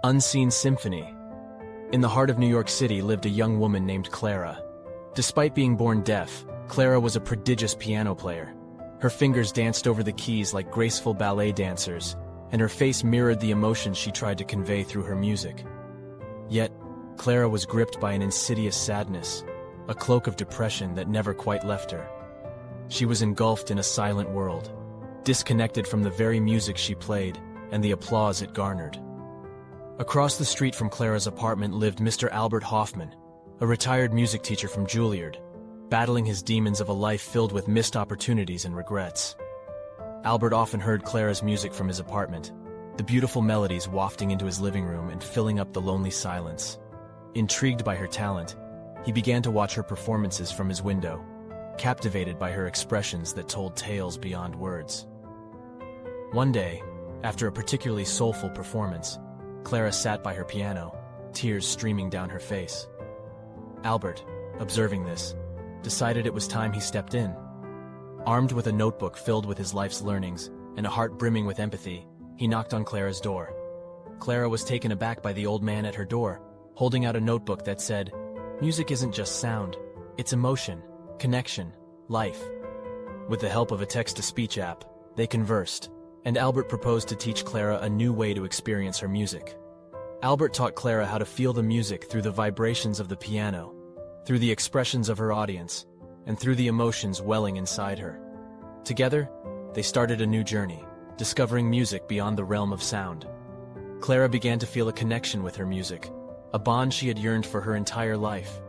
Unseen Symphony. In the heart of New York City lived a young woman named Clara. Despite being born deaf, Clara was a prodigious piano player. Her fingers danced over the keys like graceful ballet dancers, and her face mirrored the emotions she tried to convey through her music. Yet, Clara was gripped by an insidious sadness, a cloak of depression that never quite left her. She was engulfed in a silent world, disconnected from the very music she played and the applause it garnered. Across the street from Clara's apartment lived Mr. Albert Hoffman, a retired music teacher from Juilliard, battling his demons of a life filled with missed opportunities and regrets. Albert often heard Clara's music from his apartment, the beautiful melodies wafting into his living room and filling up the lonely silence. Intrigued by her talent, he began to watch her performances from his window, captivated by her expressions that told tales beyond words. One day, after a particularly soulful performance, Clara sat by her piano, tears streaming down her face. Albert, observing this, decided it was time he stepped in. Armed with a notebook filled with his life's learnings and a heart brimming with empathy, he knocked on Clara's door. Clara was taken aback by the old man at her door, holding out a notebook that said, "Music isn't just sound, it's emotion, connection, life." With the help of a text-to-speech app, they conversed, and Albert proposed to teach Clara a new way to experience her music. Albert taught Clara how to feel the music through the vibrations of the piano, through the expressions of her audience, and through the emotions welling inside her. Together, they started a new journey, discovering music beyond the realm of sound. Clara began to feel a connection with her music, a bond she had yearned for her entire life.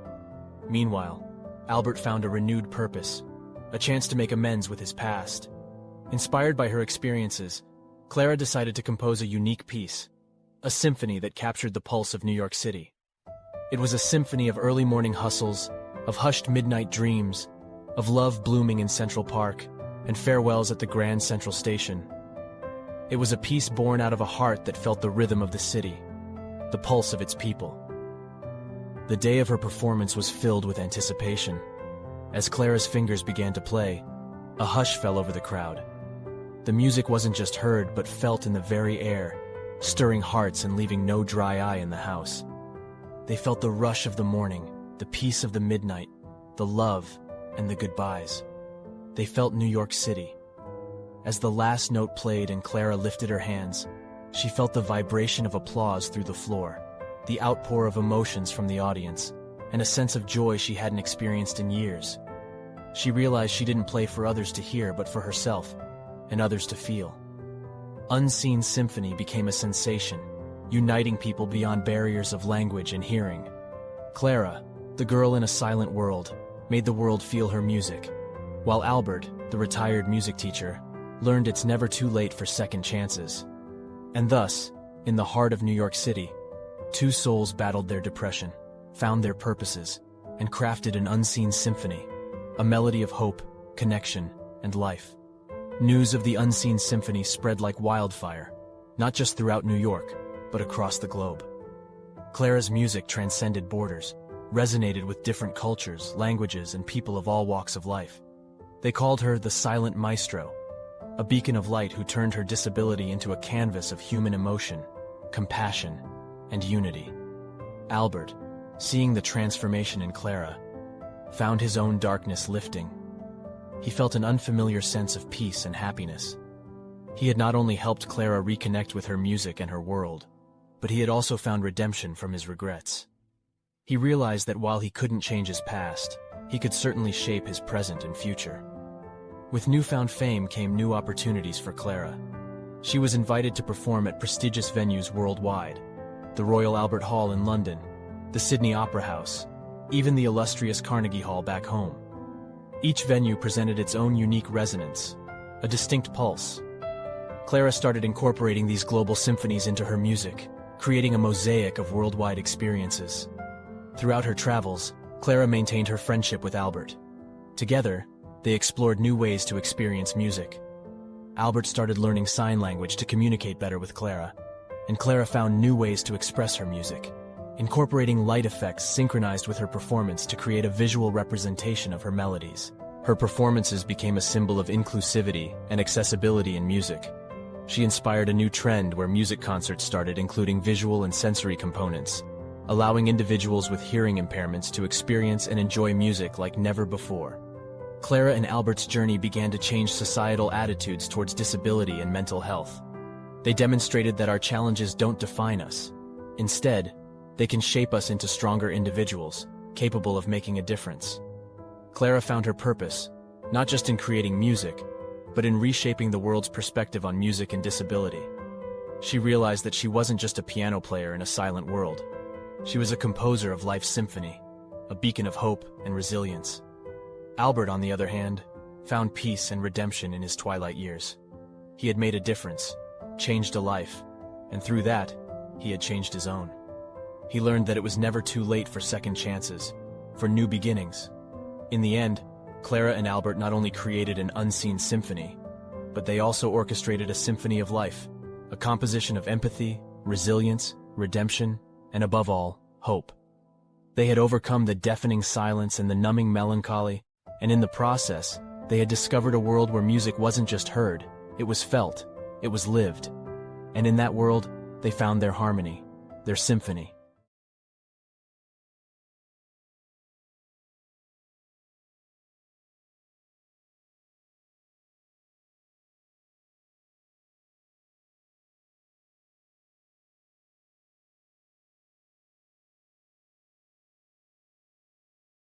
Meanwhile, Albert found a renewed purpose, a chance to make amends with his past. Inspired by her experiences, Clara decided to compose a unique piece, a symphony that captured the pulse of New York City. It was a symphony of early morning hustles, of hushed midnight dreams, of love blooming in Central Park, and farewells at the Grand Central Station. It was a piece born out of a heart that felt the rhythm of the city, the pulse of its people. The day of her performance was filled with anticipation. As Clara's fingers began to play, a hush fell over the crowd. The music wasn't just heard, but felt in the very air, stirring hearts and leaving no dry eye in the house. They felt the rush of the morning, the peace of the midnight, the love, and the goodbyes. They felt New York City. As the last note played and Clara lifted her hands, she felt the vibration of applause through the floor, the outpour of emotions from the audience, and a sense of joy she hadn't experienced in years. She realized she didn't play for others to hear, but for herself, and others to feel. Unseen Symphony became a sensation, uniting people beyond barriers of language and hearing. Clara, the girl in a silent world, made the world feel her music, while Albert, the retired music teacher, learned it's never too late for second chances. And thus, in the heart of New York City, two souls battled their depression, found their purposes, and crafted an unseen symphony, a melody of hope, connection, and life. News of the Unseen Symphony spread like wildfire, not just throughout New York, but across the globe. Clara's music transcended borders, resonated with different cultures, languages, and people of all walks of life. They called her the Silent Maestro, a beacon of light who turned her disability into a canvas of human emotion, compassion, and unity. Albert, seeing the transformation in Clara, found his own darkness lifting. He felt an unfamiliar sense of peace and happiness. He had not only helped Clara reconnect with her music and her world, but he had also found redemption from his regrets. He realized that while he couldn't change his past, he could certainly shape his present and future. With newfound fame came new opportunities for Clara. She was invited to perform at prestigious venues worldwide, the Royal Albert Hall in London, the Sydney Opera House, even the illustrious Carnegie Hall back home. Each venue presented its own unique resonance, a distinct pulse. Clara started incorporating these global symphonies into her music, creating a mosaic of worldwide experiences. Throughout her travels, Clara maintained her friendship with Albert. Together, they explored new ways to experience music. Albert started learning sign language to communicate better with Clara, and Clara found new ways to express her music, incorporating light effects synchronized with her performance to create a visual representation of her melodies. Her performances became a symbol of inclusivity and accessibility in music, She inspired a new trend where music concerts started including visual and sensory components, allowing individuals with hearing impairments to experience and enjoy music like never before. Clara and Albert's journey began to change societal attitudes towards disability and mental health. They demonstrated that our challenges don't define us. Instead, they can shape us into stronger individuals, capable of making a difference. Clara found her purpose, not just in creating music, but in reshaping the world's perspective on music and disability. She realized that she wasn't just a piano player in a silent world. She was a composer of life's symphony, a beacon of hope and resilience. Albert, on the other hand, found peace and redemption in his twilight years. He had made a difference, changed a life, and through that, he had changed his own. He learned that it was never too late for second chances, for new beginnings. In the end, Clara and Albert not only created an unseen symphony, but they also orchestrated a symphony of life, a composition of empathy, resilience, redemption, and above all, hope. They had overcome the deafening silence and the numbing melancholy, and in the process, they had discovered a world where music wasn't just heard, it was felt, it was lived. And in that world, they found their harmony, their symphony.